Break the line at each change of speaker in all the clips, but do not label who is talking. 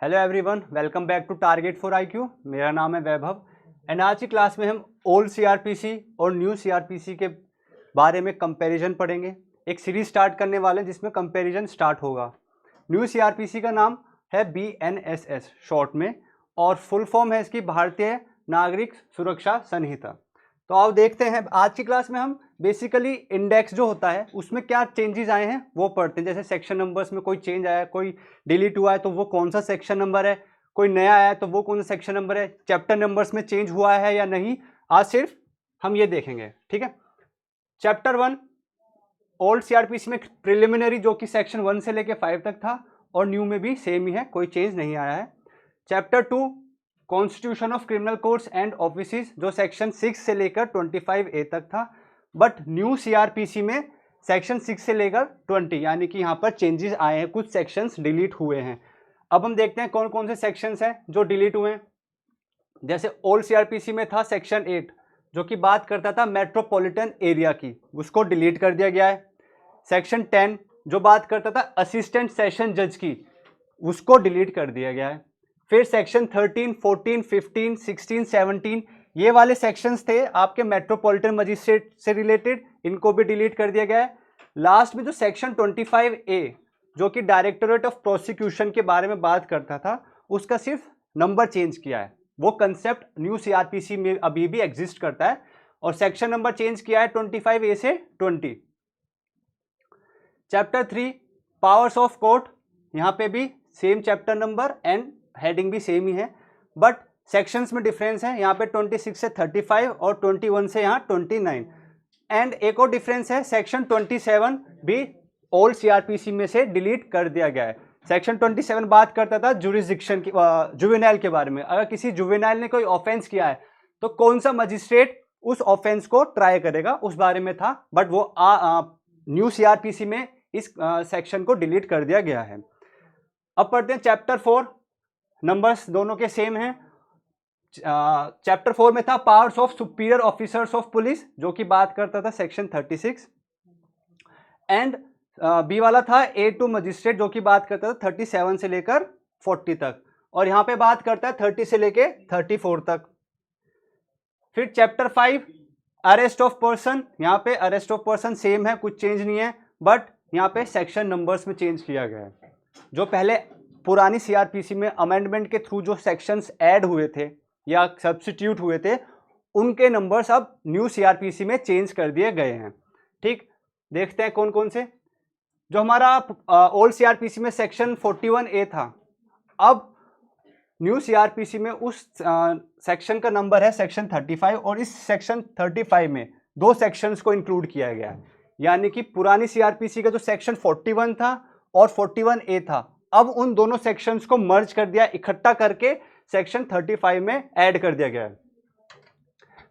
Hello everyone, welcome back to target for IQ. मेरा नाम है वैभव एंड आज की क्लास में हम ओल्ड सीआरपीसी और न्यू सीआरपीसी के बारे में कंपैरिजन पढ़ेंगे। एक सीरीज स्टार्ट करने वाले हैं जिसमें कंपैरिजन स्टार्ट होगा। न्यू सीआरपीसी का नाम है BNSS शॉर्ट में, और फुल फॉर्म है इसकी भारतीय नागरिक सुरक्षा संहिता। तो आओ देखते हैं आज की क्लास में हम बेसिकली इंडेक्स जो होता है उसमें क्या चेंजेस आए हैं वो पढ़ते हैं। जैसे सेक्शन नंबर्स में कोई चेंज आया, कोई डिलीट हुआ है तो वो कौन सा सेक्शन नंबर है, कोई नया आया है तो वो कौन सा सेक्शन नंबर है, चैप्टर नंबर्स में चेंज हुआ है या नहीं, आज सिर्फ हम ये देखेंगे। ठीक है। चैप्टर 1 ओल्ड सीआरपीसी में प्रिलिमिनरी जो कि सेक्शन 1 से लेके 5 तक था, और न्यू में भी सेम ही है, कोई चेंज नहीं आया है। Chapter 2 constitution of criminal courts and offices जो सेक्शन 6 से लेकर 25A तक था, बट न्यू सीआरपीसी में सेक्शन 6 से लेकर 20 यानी कि यहाँ पर चेंजेस आए हैं, कुछ सेक्शंस डिलीट हुए हैं। अब हम देखते हैं कौन कौन से सेक्शंस हैं जो डिलीट हुए हैं। जैसे ओल्ड सीआरपीसी में था सेक्शन 8 जो कि बात करता था मेट्रोपॉलिटन एरिया की, उसको डिलीट कर दिया गया है। सेक्शन 10 जो बात करता था असिस्टेंट सेशन जज की, उसको डिलीट कर दिया गया है। फिर सेक्शन 13, 14, 15, 16, 17 ये वाले सेक्शंस थे आपके मेट्रोपॉलिटन मजिस्ट्रेट से रिलेटेड, इनको भी डिलीट कर दिया गया है। लास्ट में जो सेक्शन 25A जो कि डायरेक्टोरेट ऑफ प्रोसिक्यूशन के बारे में बात करता था, उसका सिर्फ नंबर चेंज किया है। वो कंसेप्ट न्यू सीआरपीसी में अभी भी एग्जिस्ट करता है, और सेक्शन नंबर चेंज किया है 25A से 20। चैप्टर 3 पावर्स ऑफ कोर्ट, यहाँ पे भी same chapter number and heading भी सेम ही है, बट सेक्शंस में डिफरेंस है। यहाँ पे 26 से 35 और 21 से यहाँ 29। एंड एक और डिफरेंस है, सेक्शन 27 भी ओल्ड सीआरपीसी में से डिलीट कर दिया गया है। सेक्शन 27 बात करता था जुरिस्डिक्शन की, जुवेनाइल के बारे में। अगर किसी जुवेनाइल ने कोई ऑफेंस किया है तो कौन सा मजिस्ट्रेट उस ऑफेंस को ट्राई करेगा, उस बारे में था, बट वो न्यू सीआरपीसी में इस सेक्शन को डिलीट कर दिया गया है। अब पढ़ते हैं चैप्टर 4, नंबर्स दोनों के सेम हैं। चैप्टर 4 में था powers of superior officers of police जो कि बात करता था सेक्शन 36, एंड बी वाला था A2 मजिस्ट्रेट जो कि बात करता था 37 से लेकर 40 तक, और यहां पे बात करता है 30 से लेकर 34 तक। फिर चैप्टर 5 अरेस्ट ऑफ पर्सन, यहाँ पे अरेस्ट ऑफ पर्सन सेम है, कुछ चेंज नहीं है, बट यहाँ पे सेक्शन नंबर्स में चेंज किया गया है। जो पहले पुरानी सीआरपीसी में अमेंडमेंट के थ्रू जो सेक्शंस ऐड हुए थे या सब्स्टिट्यूट हुए थे, उनके नंबर्स अब न्यू सीआरपीसी में चेंज कर दिए गए हैं। ठीक, देखते हैं कौन कौन से। जो हमारा ओल्ड सीआरपीसी में सेक्शन 41A था, अब न्यू सीआरपीसी में उस सेक्शन का नंबर है सेक्शन 35, और इस सेक्शन 35 में दो सेक्शंस को इंक्लूड किया गया है। यानी कि पुरानी सीआरपीसी का जो सेक्शन 41 था और 41A था, अब उन दोनों सेक्शंस को मर्ज कर दिया, इकट्ठा करके सेक्शन 35 में ऐड कर दिया गया है।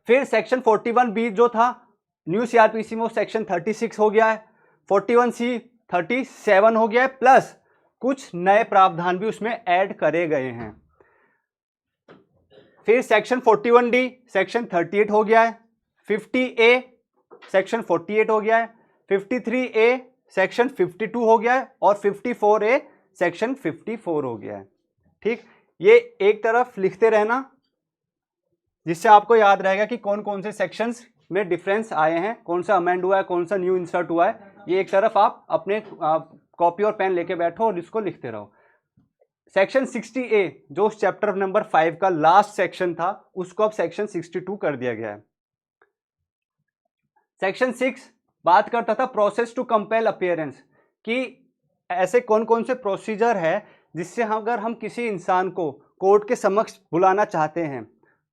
फिर सेक्शन 41B जो था न्यू सीआरपीसी में, वो सेक्शन 36 हो गया है, 41C 37 हो गया है, प्लस कुछ नए प्रावधान भी उसमें ऐड करे गए हैं। फिर सेक्शन 41D सेक्शन 38 हो गया है, 50A सेक्शन 48 हो गया है, 53A सेक्शन 52 हो गया है, और 54A सेक्शन 54 हो गया है। ठीक, ये एक तरफ लिखते रहना जिससे आपको याद रहेगा कि कौन कौन से सेक्शंस में डिफरेंस आए हैं, कौन सा अमेंड हुआ है, कौन सा न्यू इंसर्ट हुआ है। ये एक तरफ आप अपने कॉपी और पेन लेके बैठो और इसको लिखते रहो। सेक्शन 60A जो उस चैप्टर नंबर 5 का लास्ट सेक्शन था, उसको अब सेक्शन 62 कर दिया गया है। सेक्शन 6 बात करता था प्रोसेस टू कंपेल अपीयरेंस, कि ऐसे कौन कौन से प्रोसीजर है जिससे अगर हम किसी इंसान को कोर्ट के समक्ष बुलाना चाहते हैं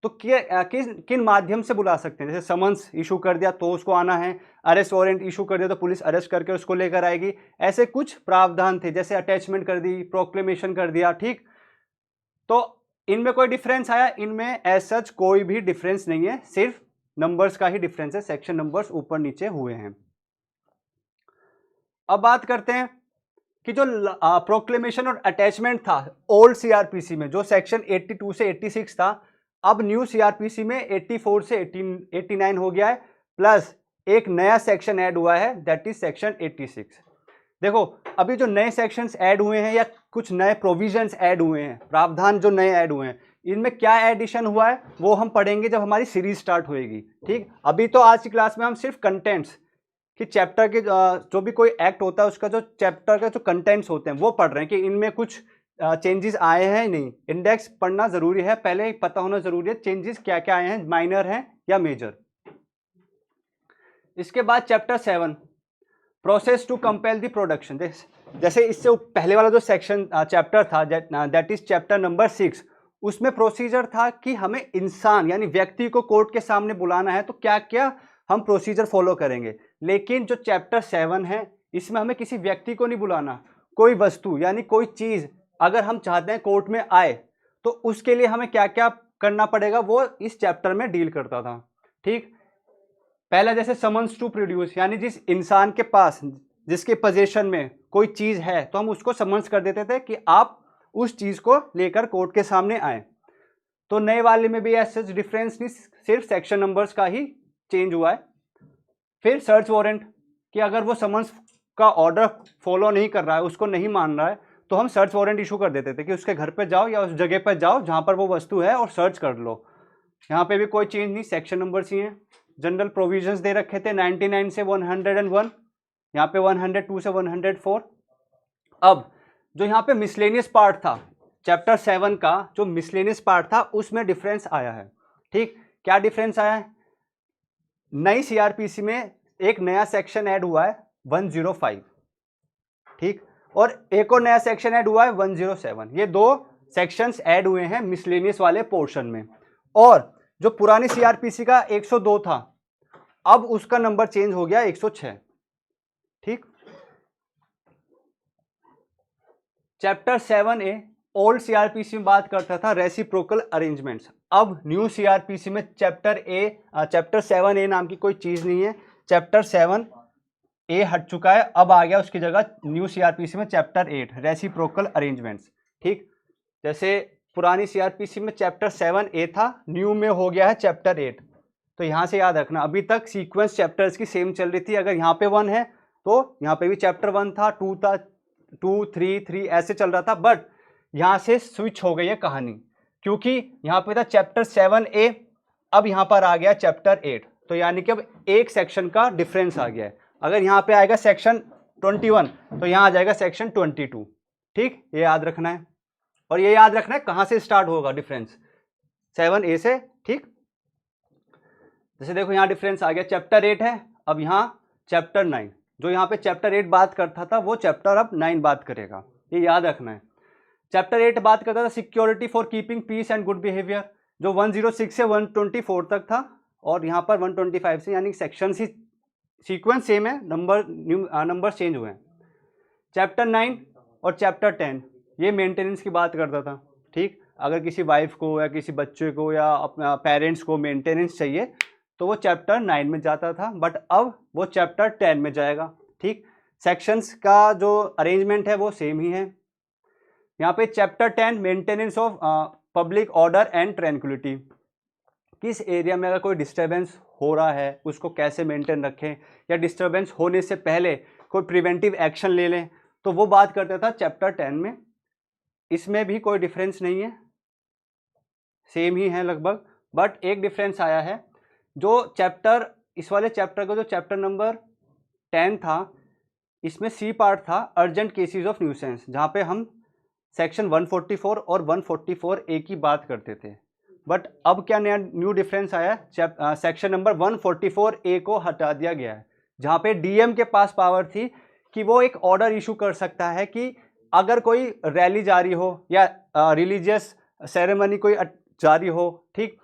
तो किन माध्यम से बुला सकते हैं। जैसे समन्स इशू कर दिया तो उसको आना है, अरेस्ट वारंट इशू कर दिया तो पुलिस अरेस्ट करके उसको लेकर आएगी। ऐसे कुछ प्रावधान थे, जैसे अटैचमेंट कर दी, प्रोक्लेमेशन कर दिया। ठीक, तो इनमें कोई डिफरेंस आया? इनमें एज सच कोई भी डिफरेंस नहीं है, सिर्फ नंबर्स का ही डिफरेंस है, सेक्शन नंबर्स ऊपर नीचे हुए हैं। अब बात करते हैं कि जो प्रोक्लेमेशन और अटैचमेंट था ओल्ड सीआरपीसी में, जो सेक्शन 82 से 86 था, अब न्यू सीआरपीसी में 84 से 89 हो गया है, प्लस एक नया सेक्शन ऐड हुआ है, दैट इज सेक्शन 86। देखो अभी जो नए सेक्शंस ऐड हुए हैं या कुछ नए प्रोविजंस ऐड हुए हैं, प्रावधान जो नए ऐड हुए हैं, इनमें क्या एडिशन हुआ है वो हम पढ़ेंगे जब हमारी सीरीज स्टार्ट होएगी। ठीक, अभी तो आज की क्लास में हम सिर्फ कंटेंट्स कि चैप्टर के जो भी कोई एक्ट होता है उसका जो चैप्टर का जो कंटेंट्स होते हैं वो पढ़ रहे हैं कि इनमें कुछ चेंजेस आए हैं नहीं। इंडेक्स पढ़ना जरूरी है, पहले पता होना जरूरी है चेंजेस क्या क्या आए हैं, माइनर हैं या मेजर। इसके बाद chapter 7 process to compel the production. जैसे इससे पहले वाला जो सेक्शन चैप्टर था दैट इज चैप्टर नंबर 6, उसमें प्रोसीजर था कि हमें इंसान यानी व्यक्ति को कोर्ट के सामने बुलाना है तो क्या क्या हम प्रोसीजर फॉलो करेंगे। लेकिन जो चैप्टर 7 है इसमें हमें किसी व्यक्ति को नहीं बुलाना, कोई वस्तु यानी कोई चीज अगर हम चाहते हैं कोर्ट में आए तो उसके लिए हमें क्या क्या करना पड़ेगा वो इस चैप्टर में डील करता था। ठीक, पहला जैसे समन्स टू प्रोड्यूस, यानी जिस इंसान के पास जिसके पोजीशन में कोई चीज है तो हम उसको समन्स कर देते थे कि आप उस चीज को लेकर कोर्ट के सामने आए। तो नए वाले में भी ऐसा डिफरेंस नहीं, सिर्फ सेक्शन नंबर्स का ही चेंज हुआ है। फिर सर्च वारंट कि अगर वो समन्स का ऑर्डर फॉलो नहीं कर रहा है, उसको नहीं मान रहा है, तो हम सर्च वारंट इशू कर देते थे कि उसके घर पे जाओ या उस जगह पे जाओ जहां पर वो वस्तु है और सर्च कर लो। यहाँ पे भी कोई चेंज नहीं, सेक्शन नंबर्स ही हैं। जनरल प्रोविजंस दे रखे थे 99 से 101, यहाँ पे 102 से 104। अब जो यहाँ पे मिसलेनियस पार्ट था चैप्टर 7 का, जो मिसलेनियस पार्ट था उसमें डिफरेंस आया है। ठीक, क्या डिफरेंस आया है? नई सीआरपीसी में एक नया सेक्शन ऐड हुआ है 105। ठीक, और एक और नया सेक्शन ऐड हुआ है 107। ये दो सेक्शंस ऐड हुए हैं मिसलेनियस वाले पोर्शन में। और जो पुरानी सीआरपीसी का 102 था अब उसका नंबर चेंज हो गया 106। ठीक, चैप्टर 7A ओल्ड सीआरपीसी में बात करता था रेसिप्रोकल अरेंजमेंट्स। अब न्यू सीआरपीसी में चैप्टर 7A नाम की कोई चीज नहीं है, चैप्टर 7A हट चुका है, अब आ गया उसकी जगह न्यू सीआरपीसी में चैप्टर 8 रेसिप्रोकल अरेंजमेंट्स। ठीक, जैसे पुरानी सीआरपीसी में चैप्टर 7A था, न्यू में हो गया है चैप्टर 8। तो यहां से याद रखना अभी तक सीक्वेंस चैप्टर्स की सेम चल रही थी। अगर यहाँ पे 1 है तो यहाँ पे भी चैप्टर 1 था, 2 था, 2, 3 ऐसे चल रहा था। बट यहाँ से स्विच हो गई है कहानी, क्योंकि यहाँ पे था चैप्टर 7A, अब यहाँ पर आ गया चैप्टर 8। तो यानी कि अब एक सेक्शन का डिफरेंस आ गया है। अगर यहाँ पे आएगा सेक्शन 21 तो यहाँ आ जाएगा सेक्शन 22। ठीक, ये याद रखना है। और ये याद रखना है कहाँ से स्टार्ट होगा डिफरेंस, 7A से। ठीक, जैसे देखो यहाँ डिफरेंस आ गया, चैप्टर 8 है, अब यहाँ चैप्टर 9। जो यहाँ पे चैप्टर 8 बात करता था वो चैप्टर अब 9 बात करेगा, ये याद रखना है। चैप्टर 8 बात करता था security for keeping peace and good behaviour, जो 106 से 124 तक था, और यहाँ पर 125 से, यानी सेक्शन ही सीक्वेंस सेम है, नंबर चेंज हुए हैं। चैप्टर 9 और चैप्टर 10 ये मेंटेनेंस की बात करता था। ठीक, अगर किसी वाइफ को या किसी बच्चे को या अपना पेरेंट्स को मेंटेनेंस चाहिए तो वो चैप्टर 9 में जाता था, बट अब वो चैप्टर 10 में जाएगा। ठीक, सेक्शंस का जो अरेंजमेंट है वो सेम ही है। यहाँ पे chapter 10 maintenance of public order and tranquillity, किस एरिया में अगर कोई डिस्टर्बेंस हो रहा है उसको कैसे मेंटेन रखें, या डिस्टर्बेंस होने से पहले कोई प्रिवेंटिव एक्शन ले लें, तो वो बात करता था चैप्टर 10 में। इसमें भी कोई डिफरेंस नहीं है, सेम ही है लगभग, बट एक डिफरेंस आया है। जो चैप्टर इस वाले चैप्टर का जो चैप्टर नंबर 10 था इसमें सी पार्ट था अर्जेंट केसेस ऑफ न्यूसेंस, जहाँ पे हम सेक्शन 144 और 144A की बात करते थे। बट अब क्या नया न्यू डिफरेंस आया, सेक्शन नंबर 144A को हटा दिया गया है, जहाँ पे डीएम के पास पावर थी कि वो एक ऑर्डर इशू कर सकता है कि अगर कोई रैली जारी हो या रिलीजियस सेरेमनी कोई जारी हो, ठीक,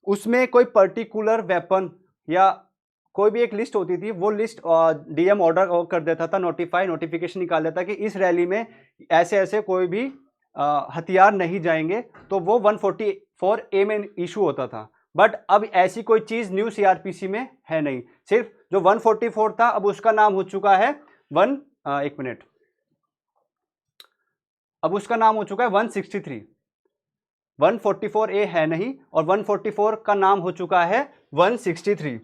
उसमें कोई पर्टिकुलर वेपन या कोई भी एक लिस्ट होती थी, वो लिस्ट डीएम ऑर्डर कर देता था, नोटिफिकेशन निकाल देता कि इस रैली में ऐसे ऐसे कोई भी हथियार नहीं जाएंगे, तो वो 144A में इशू होता था। बट अब ऐसी कोई चीज़ न्यू सीआरपीसी में है नहीं, सिर्फ जो 144 था अब उसका नाम हो चुका है अब उसका नाम हो चुका है 163। 144A है नहीं और 144 का नाम हो चुका है 163।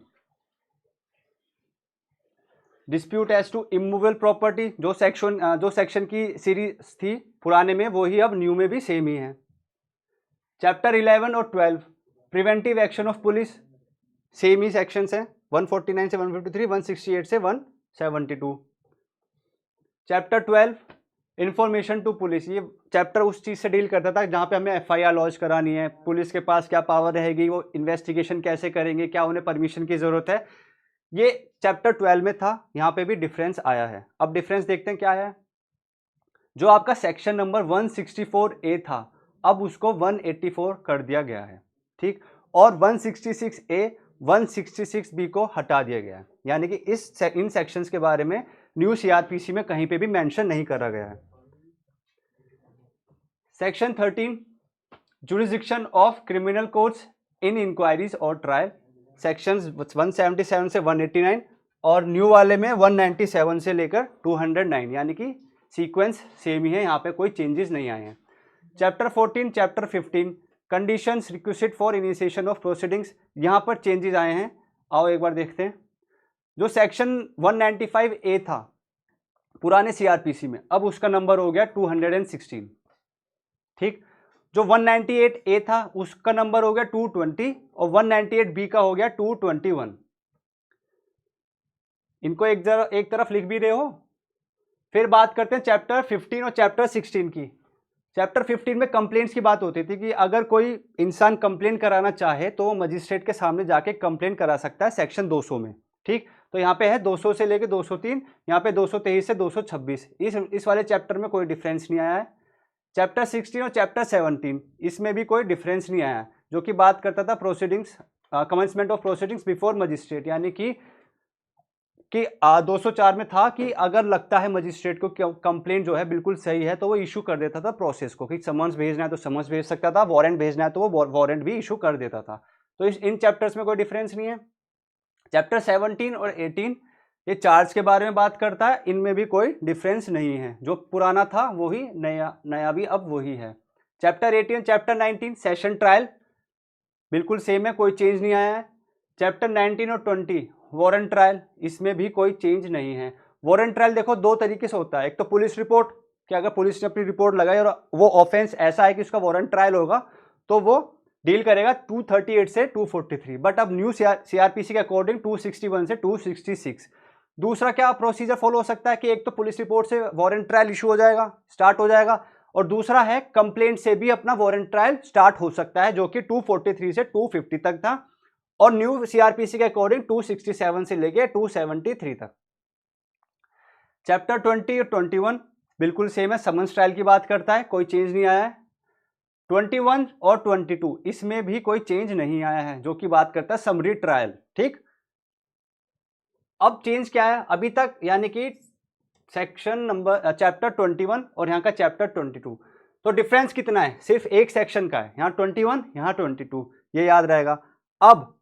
Dispute as to immovable property, जो सेक्शन की सीरीज थी पुराने में वही अब न्यू में भी सेम ही है। चैप्टर 11 और 12 preventive action of police, same he sections हैं, 149 से 153, 168 से 172। चैप्टर 12 इंफॉर्मेशन टू पुलिस, ये चैप्टर उस चीज़ से डील करता था जहाँ पे हमें एफआईआर लॉन्च करानी है, पुलिस के पास क्या पावर रहेगी, वो इन्वेस्टिगेशन कैसे करेंगे, क्या उन्हें परमिशन की ज़रूरत है, ये चैप्टर 12 में था। यहाँ पे भी डिफरेंस आया है। अब डिफरेंस देखते हैं क्या है। जो आपका सेक्शन नंबर 164A था अब उसको 184 कर दिया गया है, ठीक, और 166A 166B को हटा दिया गया है, यानी कि इन सेक्शंस के बारे में न्यू सीआरपीसी में कहीं पे भी मेंशन नहीं करा गया है। Section 13 jurisdiction of criminal courts in inquiries और ट्रायल, सेक्शंस 177 से 189 और न्यू वाले में 197 से लेकर 209, यानी कि सीक्वेंस सेम ही है, यहाँ पे कोई चेंजेस नहीं आए हैं। Chapter 14 chapter 15 conditions requisite for initiation of proceedings, यहाँ पर चेंजेस आए हैं। आओ एक बार देखते हैं। जो सेक्शन 195A था पुराने सीआरपीसी में, अब उसका नंबर हो गया 216, ठीक। जो 198A था उसका नंबर हो गया 220 और 198B का हो गया 221। इनको एक तरफ लिख भी रहे हो। फिर बात करते हैं चैप्टर 15 और चैप्टर 16 की। चैप्टर 15 में कंप्लेंट्स की बात होती थी कि अगर कोई इंसान कंप्लेंट कराना चाहे तो वो मजिस्ट्रेट के सामने जाके कंप्लेंट करा सकता है सेक्शन 200 में, ठीक। तो यहाँ पे है 200 से लेके 203, यहाँ पे 223 से 226। इस वाले चैप्टर में कोई डिफरेंस नहीं आया है। चैप्टर 16 और चैप्टर 17 इसमें भी कोई डिफरेंस नहीं आया, जो कि बात करता था proceedings, commencement of proceedings before magistrate, यानी कि 204 में था कि अगर लगता है मजिस्ट्रेट को कंप्लेंट जो है बिल्कुल सही है तो वो इशू कर देता था प्रोसेस को, कि समन्स भेजना है तो समन्स भेज सकता था, वारंट भेजना है तो वो वारंट भी इशू कर देता था। तो इन चैप्टर्स में कोई डिफरेंस नहीं है। चैप्टर 17 और 18 ये चार्ज के बारे में बात करता है, इनमें भी कोई डिफरेंस नहीं है, जो पुराना था वही, नया भी अब वही है। चैप्टर 18 चैप्टर 19 सेशन ट्रायल बिल्कुल सेम है, कोई चेंज नहीं आया है। चैप्टर 19 और 20 वारंट ट्रायल, इसमें भी कोई चेंज नहीं है। वारंट ट्रायल देखो दो तरीके से होता है, एक तो पुलिस रिपोर्ट, कि अगर पुलिस ने अपनी रिपोर्ट लगाई और वो ऑफेंस ऐसा है कि उसका वारंट ट्रायल होगा तो वो डील करेगा 238 से 243, बट अब न्यू सीआरपीसी के अकॉर्डिंग 261 से 266। दूसरा क्या प्रोसीजर फॉलो हो सकता है कि एक तो पुलिस रिपोर्ट से वारंट ट्रायल इशू हो जाएगा, स्टार्ट हो जाएगा, और दूसरा है कंप्लेंट से भी अपना वारंट ट्रायल स्टार्ट हो सकता है, जो कि 243 से 250 तक था, और न्यू सीआरपीसी के अकॉर्डिंग 267 से लेके 273 तक। चैप्टर 20 और 21 बिल्कुल सेम है, समन्स ट्रायल की बात करता है, कोई चेंज नहीं आया है। 21 और 22 इसमें भी कोई चेंज नहीं आया है, जो कि बात करता है समरी ट्रायल, ठीक। अब चेंज क्या है अभी तक, यानी कि सेक्शन नंबर चैप्टर 21 और यहाँ का चैप्टर 22, तो डिफरेंस कितना है, सिर्फ एक सेक्शन का है, यहाँ 21 यहाँ 22, ये याद रहेगा। अब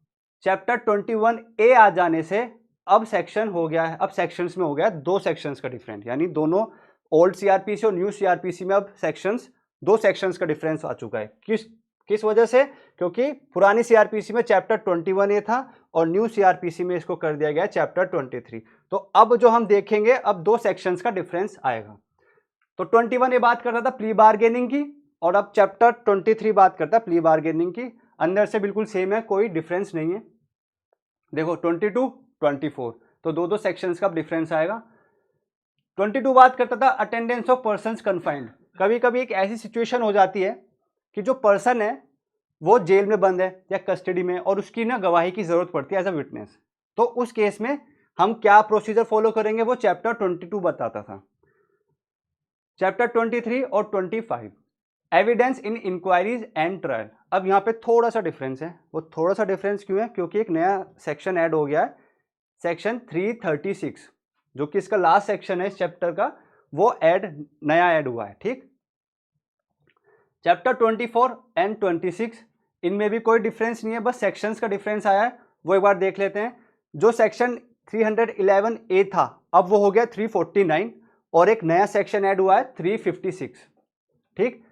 चैप्टर 21A आ जाने से अब सेक्शन हो गया है, अब सेक्शंस में हो गया दो सेक्शंस का डिफरेंस, यानी दोनों ओल्ड सीआरपीसी और न्यू सीआरपीसी में अब दो सेक्शंस का डिफरेंस आ चुका है। किस वजह से, क्योंकि पुरानी सीआरपीसी में चैप्टर 21A था और न्यू सीआरपीसी में इसको कर दिया गया चैप्टर 23। तो अब जो हम देखेंगे अब दो सेक्शंस का डिफरेंस आएगा। तो 21 ये बात करता था प्ली बार्गेनिंग की, और अब चैप्टर 23 बात करता है प्ली बार्गेनिंग की। अंदर से बिल्कुल सेम है, कोई डिफरेंस नहीं है। देखो 22 24 तो दो सेक्शंस का डिफरेंस आएगा। 22 बात करता था अटेंडेंस ऑफ पर्सन्स कन्फाइंड। कभी कभी एक ऐसी सिचुएशन हो जाती है कि जो पर्सन है वो जेल में बंद है या कस्टडी में, और उसकी ना गवाही की जरूरत पड़ती है एज अ विटनेस, तो उस केस में हम क्या प्रोसीजर फॉलो करेंगे वो चैप्टर 22 बताता था। चैप्टर 23 और 25 evidence in inquiries and trial. अब यहाँ पे थोड़ा सा डिफरेंस है, वो थोड़ा सा डिफरेंस क्यों है, क्योंकि एक नया सेक्शन ऐड हो गया है, सेक्शन 336, जो कि इसका लास्ट सेक्शन है इस चैप्टर का, वो नया ऐड हुआ है, ठीक। चैप्टर 24 एंड 26 इनमें भी कोई डिफरेंस नहीं है, बस सेक्शंस का डिफरेंस आया है, वो एक बार देख लेते हैं। जो सेक्शन 311A था अब वो हो गया 349, और एक नया सेक्शन ऐड हुआ है 356, ठीक।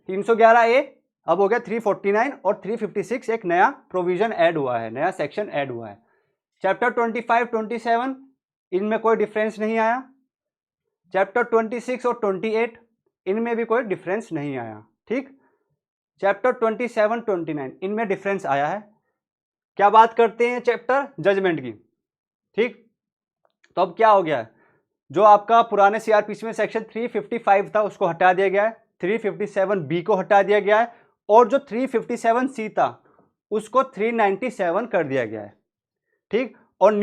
311A अब हो गया 349 और 356 एक नया प्रोविजन ऐड हुआ है, नया सेक्शन ऐड हुआ है। चैप्टर 25 27 इनमें कोई डिफरेंस नहीं आया। चैप्टर 26 और 28 इनमें भी कोई डिफरेंस नहीं आया। ठीक, चैप्टर 27 29 इनमें डिफरेंस आया है। क्या बात करते हैं चैप्टर जजमेंट की। ठीक, तो अब क्या हो गया है, जो आपका पुराने सीआरपीसी में सेक्शन 355 था उसको हटा दिया गया है, 357 बी को हटा दिया गया है, और जो 357 सी था उसको 397 कर दिया गया है। ठीक, और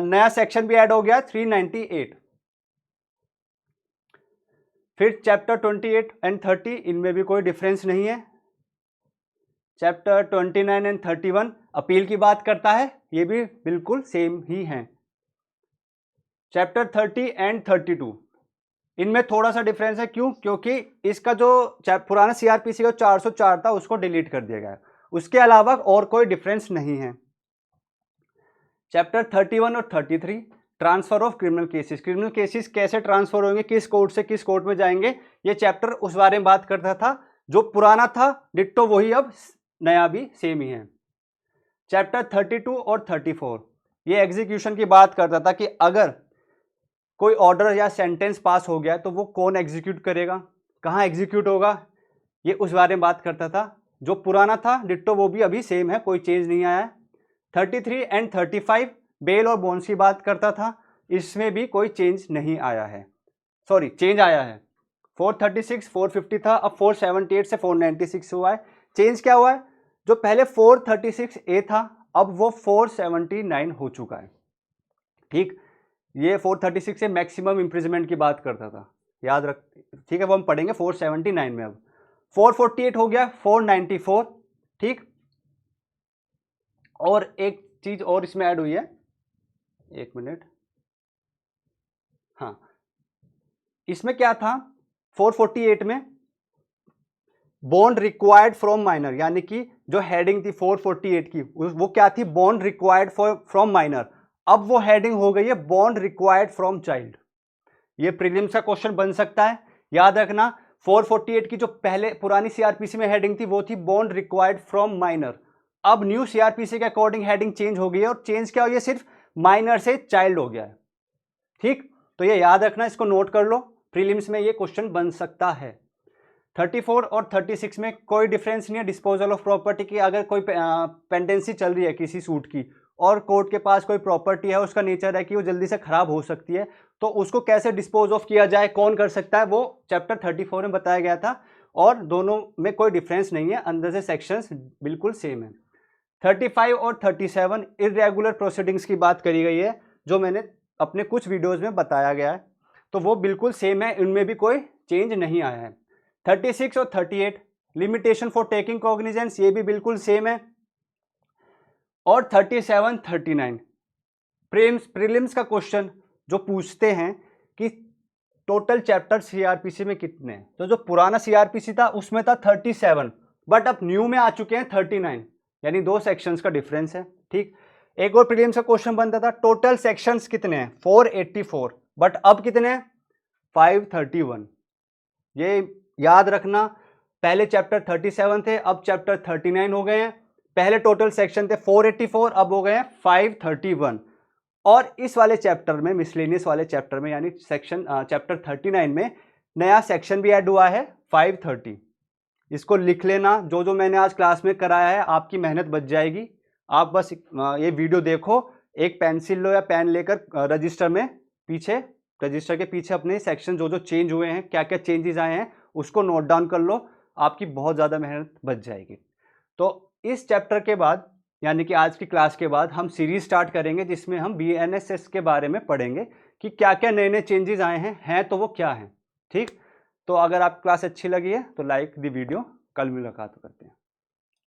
नया सेक्शन भी ऐड हो गया 398। फिर चैप्टर 28 एंड 30 इनमें भी कोई डिफरेंस नहीं है। चैप्टर 29 एंड 31 अपील की बात करता है, ये भी बिल्कुल सेम ही है। चैप्टर 30 एंड 32 इनमें थोड़ा सा डिफरेंस है। क्यों? क्योंकि इसका जो पुराना सीआरपीसी का 404 था उसको डिलीट कर दिया गया है, उसके अलावा और कोई डिफरेंस नहीं है। चैप्टर 31 और 33 transfer of criminal cases, criminal cases कैसे ट्रांसफर होंगे, किस कोर्ट से किस कोर्ट में जाएंगे, ये चैप्टर उस बारे में बात करता था। जो पुराना था डिट्टो वही, अब नया भी सेम ही है। चैप्टर 32 और 34 ये एग्जीक्यूशन की बात करता था कि अगर कोई ऑर्डर या सेंटेंस पास हो गया तो वो कौन एग्जीक्यूट करेगा, कहाँ एग्जीक्यूट होगा, ये उस बारे में बात करता था। जो पुराना था डिट्टो वो भी अभी सेम है, कोई चेंज नहीं आया है। 33 एंड 35 बेल और बॉन्ड्स की बात करता था, इसमें भी कोई चेंज नहीं आया है। सॉरी, चेंज आया है। 436 450 था, अब 478 से 496 हुआ है। चेंज क्या हुआ है, जो पहले 436A था अब वो 479 हो चुका है। ठीक, ये 436 से मैक्सिमम इम्प्रिजमेंट की बात करता था, याद रख। ठीक है, वो हम पढ़ेंगे 479 में। अब 448 हो गया 494। ठीक, और एक चीज और इसमें ऐड हुई है, एक मिनट। हाँ, इसमें क्या था 448 में, बॉन्ड रिक्वायर्ड फ्रॉम माइनर, यानी कि जो हेडिंग थी 448 की वो क्या थी, बॉन्ड रिक्वायर्ड फ्रॉम माइनर। अब वो हेडिंग हो गई है बॉन्ड रिक्वायर्ड फ्रॉम चाइल्ड। ये प्रीलिम्स का क्वेश्चन बन सकता है, याद रखना। 448 की जो पहले पुरानी सीआरपीसी में हेडिंग थी वो थी बॉन्ड रिक्वायर्ड फ्रॉम माइनर। अब न्यू सीआरपीसी के अकॉर्डिंग हेडिंग चेंज हो गई है, और चेंज क्या हुई है, सिर्फ माइनर से चाइल्ड हो गया है। ठीक, तो ये याद रखना, इसको नोट कर लो, प्रीलिम्स में ये क्वेश्चन बन सकता है। 34 और 36 में कोई डिफरेंस नहीं है डिस्पोजल ऑफ प्रॉपर्टी की। अगर कोई पेंडेंसी चल रही है किसी सूट की और कोर्ट के पास कोई प्रॉपर्टी है, उसका नेचर है कि वो जल्दी से खराब हो सकती है, तो उसको कैसे डिस्पोज ऑफ किया जाए, कौन कर सकता है, वो चैप्टर 34 में बताया गया था। और दोनों में कोई डिफरेंस नहीं है, अंदर से सेक्शंस बिल्कुल सेम है। 35 और 37 इरेगुलर प्रोसीडिंग्स की बात करी गई है, जो मैंने अपने कुछ वीडियोज़ में बताया गया है, तो वो बिल्कुल सेम है, इनमें भी कोई चेंज नहीं आया है। 36 और 38 लिमिटेशन फॉर टेकिंग कॉग्निजेंस, ये भी बिल्कुल सेम है। और 37 39 प्रीलिम्स का क्वेश्चन जो पूछते हैं कि टोटल चैप्टर सीआरपीसी में कितने हैं, तो जो पुराना सीआरपीसी था उसमें था 37, बट अब न्यू में आ चुके हैं 39, यानी 2 सेक्शंस का डिफरेंस है। ठीक, एक और प्रीलिम्स का क्वेश्चन बनता था टोटल सेक्शंस कितने हैं, 484, बट अब कितने हैं, 531। ये याद रखना, पहले चैप्टर 37 थे, अब चैप्टर 39 हो गए हैं। पहले टोटल सेक्शन थे 484, अब हो गए हैं 531। और इस वाले चैप्टर में, मिसलेनियस वाले चैप्टर में, यानी सेक्शन चैप्टर 39 में नया सेक्शन भी ऐड हुआ है 530। इसको लिख लेना, जो जो मैंने आज क्लास में कराया है, आपकी मेहनत बच जाएगी। आप बस ये वीडियो देखो, एक पेंसिल लो या पेन लेकर रजिस्टर के पीछे अपने सेक्शन जो जो चेंज हुए हैं, क्या क्या चेंजेस आए हैं, उसको नोट डाउन कर लो, आपकी बहुत ज़्यादा मेहनत बच जाएगी। तो इस चैप्टर के बाद, यानी कि आज की क्लास के बाद, हम सीरीज स्टार्ट करेंगे जिसमें हम बीएनएसएस के बारे में पढ़ेंगे कि क्या क्या नए नए चेंजेस आए हैं तो वो क्या हैं। ठीक, तो अगर आप क्लास अच्छी लगी है तो लाइक द वीडियो। कल मुलाकात करते हैं।